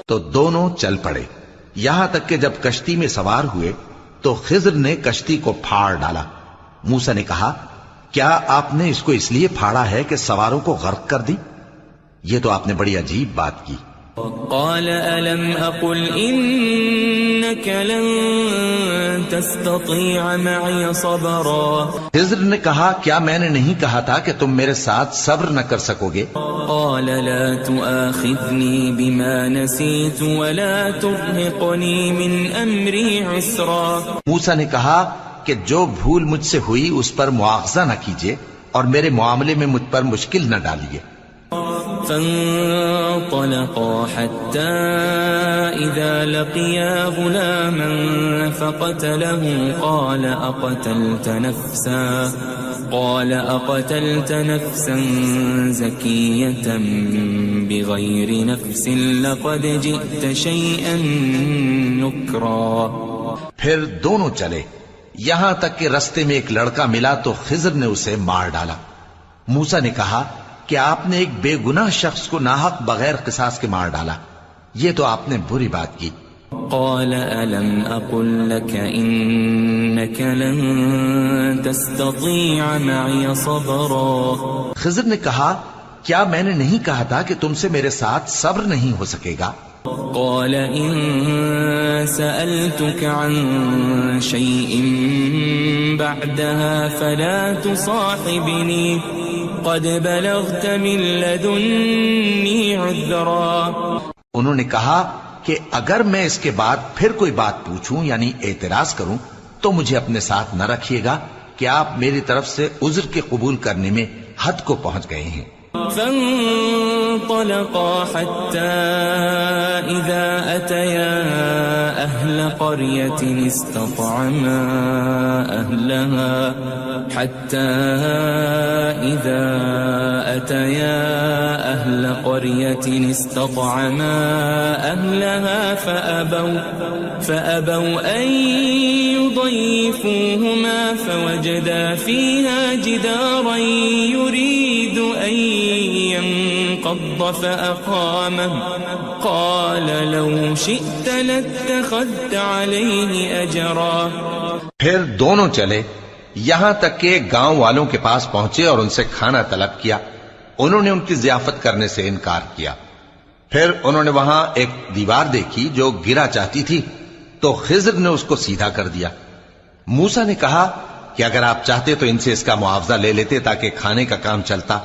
تو دونوں چل پڑے یہاں تک کہ جب کشتی میں سوار ہوئے تو خضر نے کشتی کو پھاڑ ڈالا۔ موسیٰ نے کہا کیا آپ نے اس کو اس لیے پھاڑا ہے کہ سواروں کو غرق کر دی؟ یہ تو آپ نے بڑی عجیب بات کی۔ قال ألم أقل إنك لن تستطيع معي صبرا۔ خضر نے کہا کیا میں نے نہیں کہا تھا کہ تم میرے ساتھ صبر نہ کر سکو گے؟ قال لا تؤاخذني بما نسيت ولا ترهقني من أمري عسرا۔ موسیٰ نے کہا کہ جو بھول مجھ سے ہوئی اس پر مواخذہ نہ کیجیے اور میرے معاملے میں مجھ پر مشکل نہ ڈالیے۔ فانطلقا حتى إذا لقيا غلاما فقتله قال أقتلت نفسا زكية بغير نفس لقد جئت شيئا نكرا۔ پھر دونوں چلے یہاں تک کہ رستے میں ایک لڑکا ملا تو خضر نے اسے مار ڈالا۔ موسیٰ نے کہا کہ آپ نے ایک بے گناہ شخص کو ناحق بغیر قصاص کے مار ڈالا، یہ تو آپ نے بری بات کی۔ قال ألم أقل لك إنك لن تستطيع معي صبرا۔ خضر نے کہا کیا میں نے نہیں کہا تھا کہ تم سے میرے ساتھ صبر نہیں ہو سکے گا؟ قال إن سألتك عن شيء بعدها فلا تصاحبني قد بلغت من لدني عذرا۔ انہوں نے کہا کہ اگر میں اس کے بعد پھر کوئی بات پوچھوں یعنی اعتراض کروں تو مجھے اپنے ساتھ نہ رکھیے گا کہ آپ میری طرف سے عذر کے قبول کرنے میں حد کو پہنچ گئے ہیں۔ فانطلقا حتى إذا أتيا أهل قرية استطعما أهلها فأبوا أن يضيفوهما فوجدا فيها جدارا يريد أن ينقض فأقامه قال لو شئت لاتخذت عليه أجرا۔ پھر دونوں چلے یہاں تک کہ گاؤں والوں کے پاس پہنچے اور ان سے کھانا طلب کیا۔ انہوں نے ان کی ضیافت کرنے سے انکار کیا۔ پھر انہوں نے وہاں ایک دیوار دیکھی جو گرا چاہتی تھی تو خضر نے اس کو سیدھا کر دیا۔ موسیٰ نے کہا کہ اگر آپ چاہتے تو ان سے اس کا معاوضہ لے لیتے تاکہ کھانے کا کام چلتا۔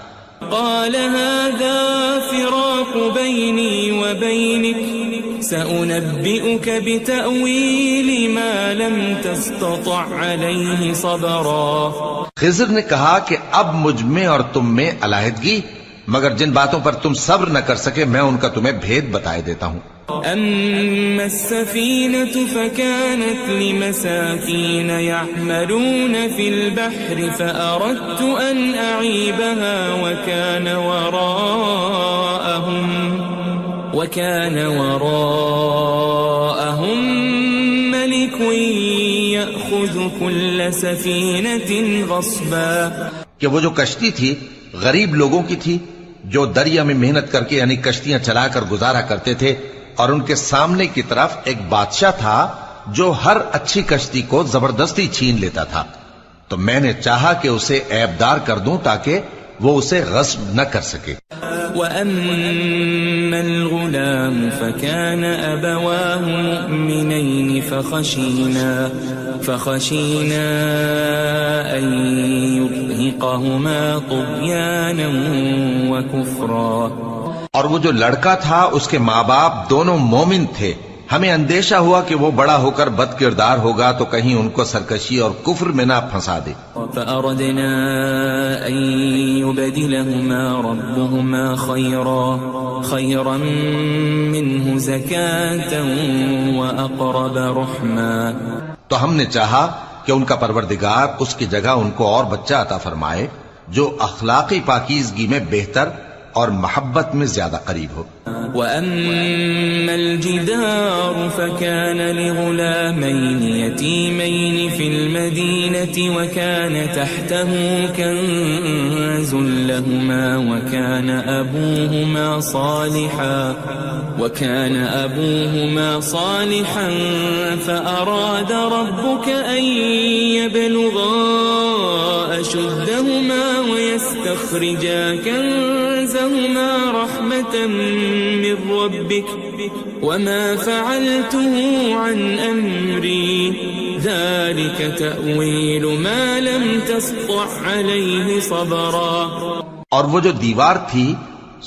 قال هذا فراق بيني وبينك سأنبئك بتأويل ما لم تستطع عليه صبرا۔ خضر نے کہا کہ اب مجھ میں اور تم میں علیحدگی، مگر جن باتوں پر تم صبر نہ کر سکے میں ان کا تمہیں بھید بتائے دیتا ہوں۔ أما السفينة فكانت لمساكين يعملون في البحر فأردت أن أعيبها وكان وراءهم ملك يأخذ كل سفينة غصبا، کہ وہ جو کشتی تھی غریب لوگوں کی تھی جو دریا میں محنت کر کے یعنی کشتیاں چلا کر گزارا کرتے تھے، اور ان کے سامنے کی طرف ایک بادشاہ تھا جو ہر اچھی کشتی کو زبردستی چھین لیتا تھا، تو میں نے چاہا کہ اسے عیبدار کر دوں تاکہ وہ اسے غصب نہ کر سکے۔ وَأَمَّا الْغُلَامُ فَكَانَ أَبَوَاهُ مُؤْمِنَيْنِ فَخَشِينَا أَن يُرْهِقَهُمَا طُغْيَانًا وَكُفْرًا۔ اور وہ جو لڑکا تھا اس کے ماں باپ دونوں مومن تھے، ہمیں اندیشہ ہوا کہ وہ بڑا ہو کر بد کردار ہوگا تو کہیں ان کو سرکشی اور کفر میں نہ پھنسا دے۔ فَأَرَدْنَا أَن يُبْدِلَهُمَا رَبُّهُمَا خَيْرًا مِّنْهُ زَكَاةً وَأَقْرَبَ رُحْمًا۔ تو ہم نے چاہا کہ ان کا پروردگار اس کی جگہ ان کو اور بچہ عطا فرمائے جو اخلاقی پاکیزگی میں بہتر اور محبت میں زیادہ قریب ہو۔ وَأَمَّا الْجِدَارُ فَكَانَ لِغُلَامَيْنِ يَتِيمَيْنِ فِي الْمَدِينَةِ وَكَانَ تَحْتَهُ كَنزٌ لَهُمَا وَكَانَ أَبُوهُمَا صَالِحًا فَأَرَادَ رَبُّكَ أَن يَبْلُغَا أَشُدَّهُمَا وَيَسْتَخْرِجَا كَنزَهُمَا رَحْمَةً من ربك وما فعلته عن أمري ذلك تأويل ما لم تسطع عليه صبرا۔ اور وہ جو دیوار تھی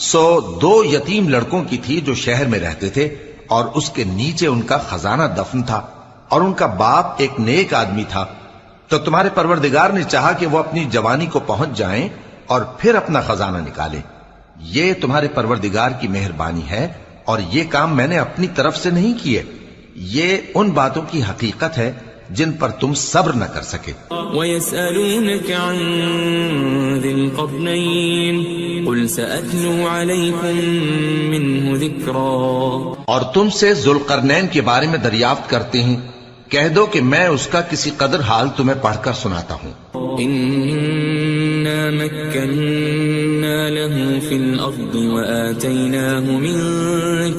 سو دو یتیم لڑکوں کی تھی جو شہر میں رہتے تھے، اور اس کے نیچے ان کا خزانہ دفن تھا، اور ان کا باپ ایک نیک آدمی تھا، تو تمہارے پروردگار نے چاہا کہ وہ اپنی جوانی کو پہنچ جائیں اور پھر اپنا خزانہ نکالیں۔ یہ تمہارے پروردگار کی مہربانی ہے، اور یہ کام میں نے اپنی طرف سے نہیں کیے، یہ ان باتوں کی حقیقت ہے جن پر تم صبر نہ کر سکے۔ وَيَسْأَلُونَكَ عَنْ ذِي الْقَرْنَيْنِ قُلْ سَأَتْلُو عَلَيْكُمْ مِنْهُ ذِكْرًا۔ اور تم سے ذوالقرنین کے بارے میں دریافت کرتے ہیں، کہہ دو کہ میں اس کا کسی قدر حال تمہیں پڑھ کر سناتا ہوں۔ إِنَّا مَكَّنَّا لَهُ فِي الْأَرْضِ وَآتَيْنَاهُ مِن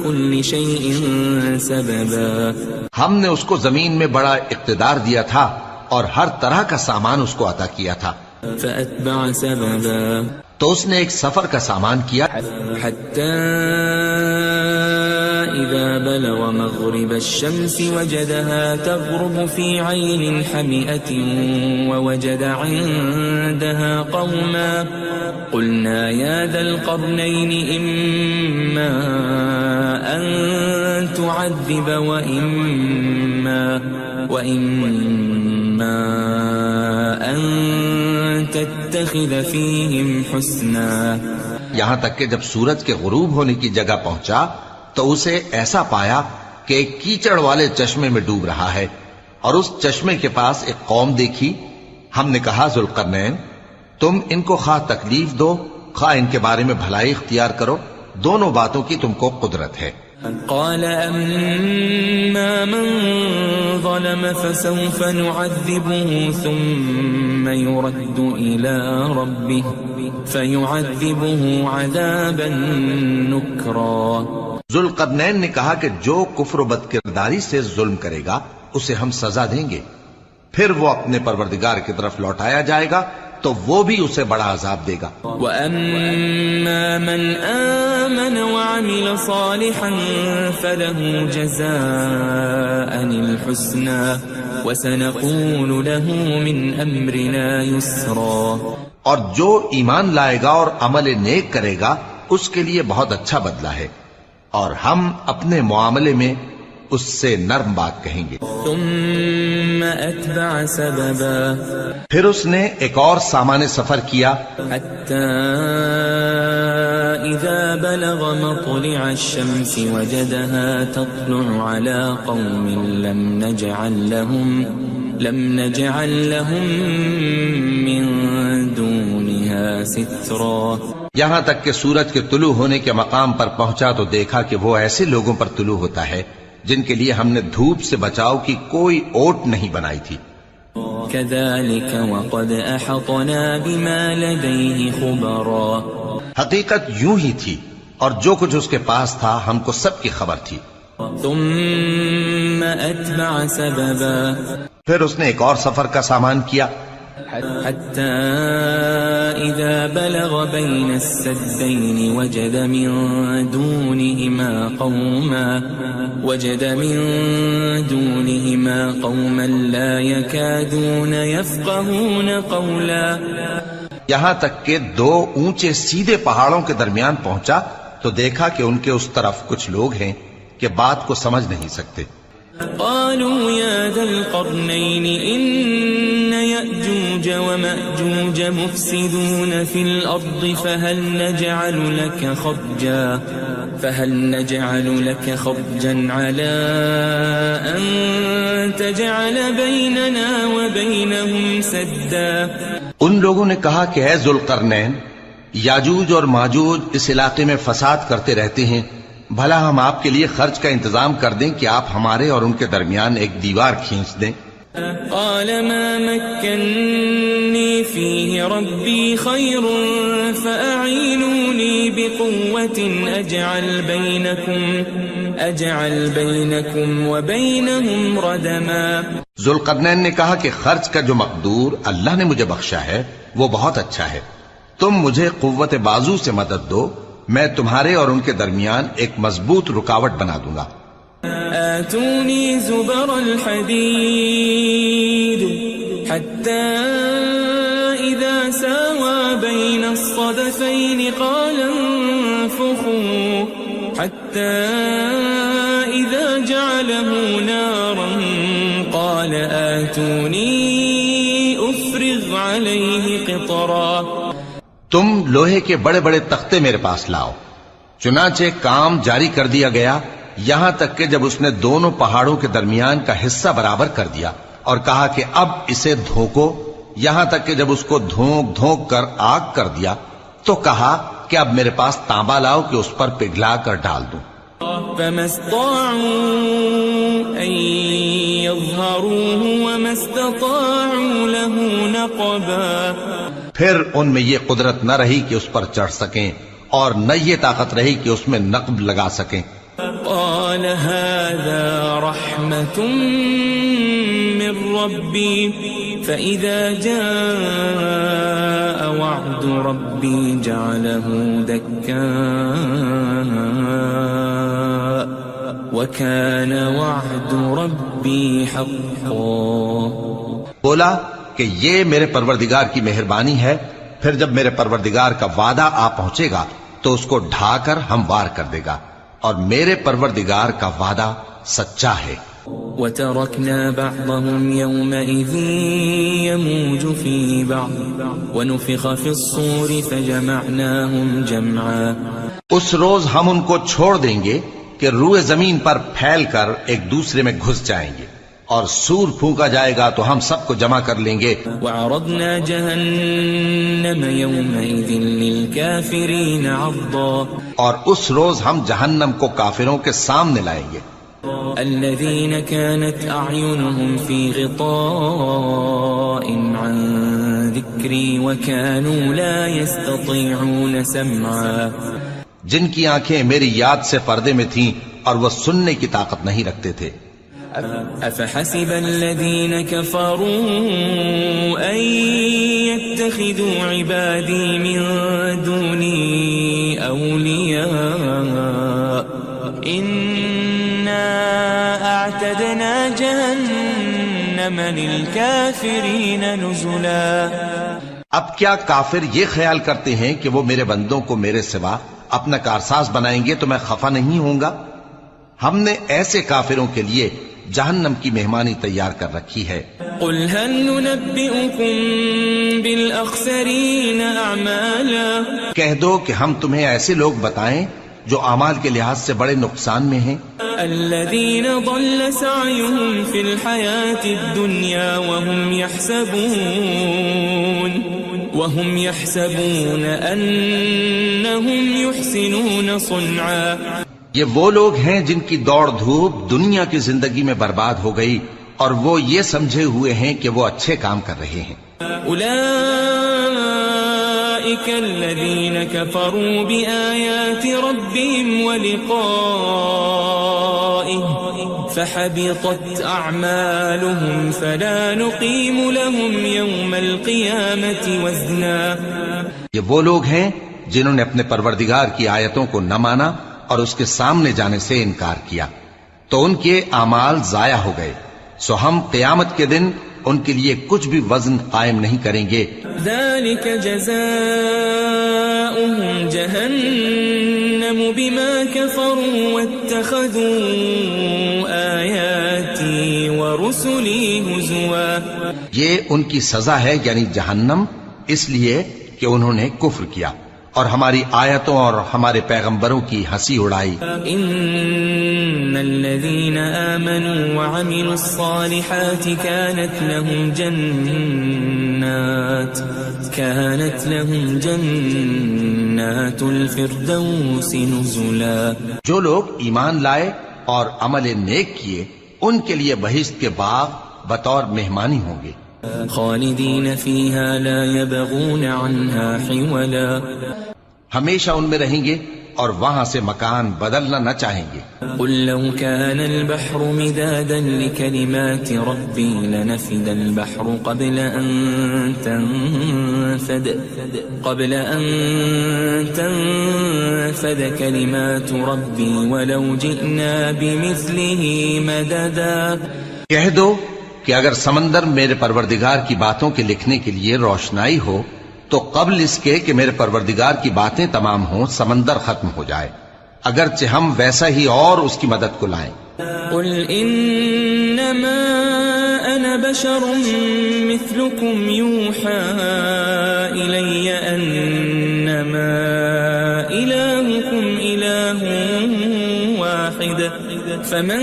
كُلِّ شَيْءٍ سَبَبًا۔ ہم نے اس کو زمین میں بڑا اقتدار دیا تھا اور ہر طرح کا سامان اس کو عطا کیا تھا۔ فَأَتْبَعَ سَبَبًا، تو اس نے ایک سفر کا سامان کیا، حَتَّى إِذَا بَلَغَ مَغْرِبَ الشَّمْسِ وَجَدَهَا تَغْرُبُ فِي عَيْنٍ حَمِئَةٍ وَوَجَدَ عِندَهَا قَوْمًا قُلْنَا يَا ذَا الْقَرْنَيْنِ إِمَّا أَن تُعَذِّبَ وَإِمَّا أَن تَتَّخِذَ فِيهِمْ حُسْنًا۔ یہاں تک کہ جب سورج کے غروب ہونے کی جگہ پہنچا تو اسے ایسا پایا کہ ایک کیچڑ والے چشمے میں ڈوب رہا ہے، اور اس چشمے کے پاس ایک قوم دیکھی۔ ہم نے کہا ذوالقرنین، تم ان کو خواہ تکلیف دو خواہ ان کے بارے میں بھلائی اختیار کرو، دونوں باتوں کی تم کو قدرت ہے۔ قال أما من ظلم فسوف نعذبه ثم يرد إلى ربه فيعذبه عذابا نكرا۔ ذوالقرنین نے کہا کہ جو کفر و بد کرداری سے ظلم کرے گا اسے ہم سزا دیں گے، پھر وہ اپنے پروردگار کی طرف لوٹایا جائے گا تو وہ بھی اسے بڑا عذاب دے گا۔ وَأَمَّا مَنْ آمَنَ وَعَمِلَ صَالِحًا فَلَهُ جَزَاءً الْحُسْنَى وَسَنَقُولُ لَهُ مِنْ أَمْرِنَا يُسْرًا۔ اور جو ایمان لائے گا اور عمل نیک کرے گا اس کے لیے بہت اچھا بدلہ ہے، اور ہم اپنے معاملے میں اس سے نرم بات کہیں گے۔ ثم اتبع سببا، پھر اس نے ایک اور سامان سفر کیا، حتى اذا بلغ مطلع الشمس وجدها تطلع على قوم لم نجعل لهم من دونها سترا۔ یہاں تک کہ سورج کے طلوع ہونے کے مقام پر پہنچا تو دیکھا کہ وہ ایسے لوگوں پر طلوع ہوتا ہے جن کے لیے ہم نے دھوپ سے بچاؤ کی کوئی اوٹ نہیں بنائی تھی۔ كذلك وقد احطنا بما لديه خبرا، حقیقت یوں ہی تھی اور جو کچھ اس کے پاس تھا ہم کو سب کی خبر تھی۔ ثم اتبع سببا، پھر اس نے ایک اور سفر کا سامان کیا، حتى إذا بلغ بين السدين وجد من دونهما قوما لا يكادون يفقهون قولا۔ یہاں تک کہ دو اونچے سیدھے پہاڑوں کے درمیان پہنچا تو دیکھا کہ ان کے اس طرف کچھ لوگ ہیں کہ بات کو سمجھ نہیں سکتے۔ قالوا يا ذا القرنين إن يأجوج ومأجوج مفسدون في الأرض فهل نجعل لك خرجا على أن تجعل بيننا وبينهم سدا۔ ان لوگوں نے کہا کہ اے ذوالقرنین، یاجوج اور ماجوج اس علاقے میں فساد کرتے رہتے ہیں، بھلا ہم آپ کے لیے خرچ کا انتظام کر دیں کہ آپ ہمارے اور ان کے درمیان ایک دیوار کھینچ دیں۔ قال ما مكنني فيه ربي خير فأعينوني بقوة أجعل بينكم وبينهم ردما۔ ذوالقرنین نے کہا کہ خرچ کا جو مقدور اللہ نے مجھے بخشا ہے وہ بہت اچھا ہے، تم مجھے قوت بازو سے مدد دو، میں تمہارے اور ان کے درمیان ایک مضبوط رکاوٹ بنا دوں گا۔ آتونی زبر الحدید حتى اذا ساوى بين الصدفين قال انفخوا حتى اذا جعله نارا قال آتونی افرغ عليه قطرا۔ تم لوہے کے بڑے بڑے تختے میرے پاس لاؤ۔ چنانچہ کام جاری کر دیا گیا، یہاں تک کہ جب اس نے دونوں پہاڑوں کے درمیان کا حصہ برابر کر دیا اور کہا کہ اب اسے دھوکو، یہاں تک کہ جب اس کو دھونک دھونک کر آگ کر دیا تو کہا کہ اب میرے پاس تانبا لاؤ کہ اس پر پگھلا کر ڈال دوں۔ فما استطاعوا ان يظهروه وما استطاعوا له نقبا، پھر ان میں یہ قدرت نہ رہی کہ اس پر چڑھ سکیں اور نہ یہ طاقت رہی کہ اس میں نقب لگا سکیں۔ قال هذا رحمة من ربي فإذا جاء وعد ربي جعله دكاء وكان وعد ربي حقا۔ بولا کہ یہ میرے پروردگار کی مہربانی ہے، پھر جب میرے پروردگار کا وعدہ آ پہنچے گا تو اس کو ڈھا کر ہموار کر دے گا، اور میرے پروردگار کا وعدہ سچا ہے۔ وَتَرَكْنَا بَعْضَهُمْ يَوْمَئِذٍ يَمُوجُ فِي بَعْضٍ وَنُفِخَ فِي الصُّورِ فَجَمَعْنَاهُمْ جَمْعًا۔ اس روز ہم ان کو چھوڑ دیں گے کہ روئے زمین پر پھیل کر ایک دوسرے میں گھس جائیں گے، اور سور پھونکا جائے گا تو ہم سب کو جمع کر لیں گے۔ وَعَرَضْنَا جَهَنَّمَ يَوْمَئِذٍ لِلْكَافِرِينَ عَرْضًا، اور اس روز ہم جہنم کو کافروں کے سامنے لائیں گے۔ الَّذِينَ كَانَتْ أَعْيُنُهُمْ فِي غِطَاءٍ عَنْ ذِكْرِي وَكَانُوا لَا يَسْتَطِيعُونَ سَمْعًا، جن کی آنکھیں میری یاد سے پردے میں تھیں اور وہ سننے کی طاقت نہیں رکھتے تھے۔ أَفَحَسِبَ الَّذِينَ كَفَرُوا أَن تتخذوا عبادي من دوني أولياء إنا أعتدنا جهنم للكافرين نزلا۔ اب کیا کافر یہ خیال کرتے ہیں کہ وہ میرے بندوں کو میرے سوا اپنا کارساز بنائیں گے تو میں خفا نہیں ہوں گا؟ ہم نے ایسے کافروں کے لیے جہنم کی مہمانی تیار کر رکھی ہے۔ قل هل ننبئكم بالأخسرين أعمالا، کہہ دو کہ ہم تمہیں ایسے لوگ بتائیں جو اعمال کے لحاظ سے بڑے نقصان میں ہیں، الذين ضل سعيهم في الحياة الدنيا وهم يحسبون أنهم يحسنون صنعا۔ یہ وہ لوگ ہیں جن کی دوڑ دھوپ دنیا کی زندگی میں برباد ہو گئی اور وہ یہ سمجھے ہوئے ہیں کہ وہ اچھے کام کر رہے ہیں۔ أولئك الذين كفروا بآيات ربهم ولقائه فحبطت أعمالهم فلا نقيم لهم يوم القيامة وزنا۔ یہ وہ لوگ ہیں جنہوں نے اپنے پروردگار کی آیتوں کو نہ مانا اور اس کے سامنے جانے سے انکار کیا تو ان کے اعمال ضائع ہو گئے، سو ہم قیامت کے دن ان کے لیے کچھ بھی وزن قائم نہیں کریں گے۔ ذلك جزاؤهم جهنم بما كفروا واتخذوا آياتي ورسلي هزوا۔ یہ ان کی سزا ہے یعنی جہنم، اس لیے کہ انہوں نے کفر کیا اور ہماری آیتوں اور ہمارے پیغمبروں کی ہنسی اڑائی۔ ان الذين آمنوا وعملوا الصالحات كانت لهم جنات الفردوس نزلا۔ جو لوگ ایمان لائے اور عمل نیک کیے ان کے لیے بہشت کے باغ بطور مہمانی ہوں گے، خالدین فیہا لا یبغون عنہا حولا۔ ہمیشہ ان میں رہیں گے اور وہاں سے مکان بدلنا نہ چاہیں گے۔ قل لو كان البحر مدادا لكلمات ربي لنفد البحر قبل أن تنفد كلمات ربي ولو جئنا بمثله مددا۔ کہہ دو کہ اگر سمندر میرے پروردگار کی باتوں کے لکھنے کے لیے روشنائی ہو تو قبل اس کے کہ میرے پروردگار کی باتیں تمام ہوں سمندر ختم ہو جائے، اگرچہ ہم ویسا ہی اور اس کی مدد کو لائیں۔ قل انما انا بشر مثلكم يوحى الي انما الهكم اله واحد فمن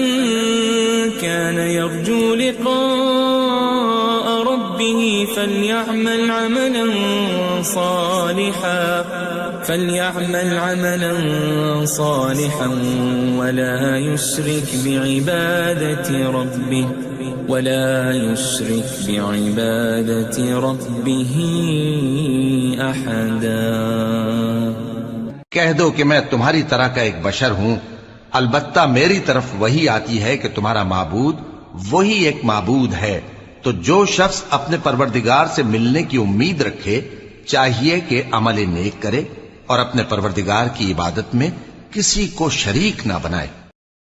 كان يرجو لقاء ربه فليعمل عملا صالحا ولا يشرك بعبادة ربه أحدا۔ کہہ دو کہ میں تمہاری طرح کا ایک بشر ہوں، البتہ میری طرف وہی آتی ہے کہ تمہارا معبود وہی ایک معبود ہے، تو جو شخص اپنے پروردگار سے ملنے کی امید رکھے چاہیے کہ عمل نیک کرے اور اپنے پروردگار کی عبادت میں کسی کو شریک نہ بنائے۔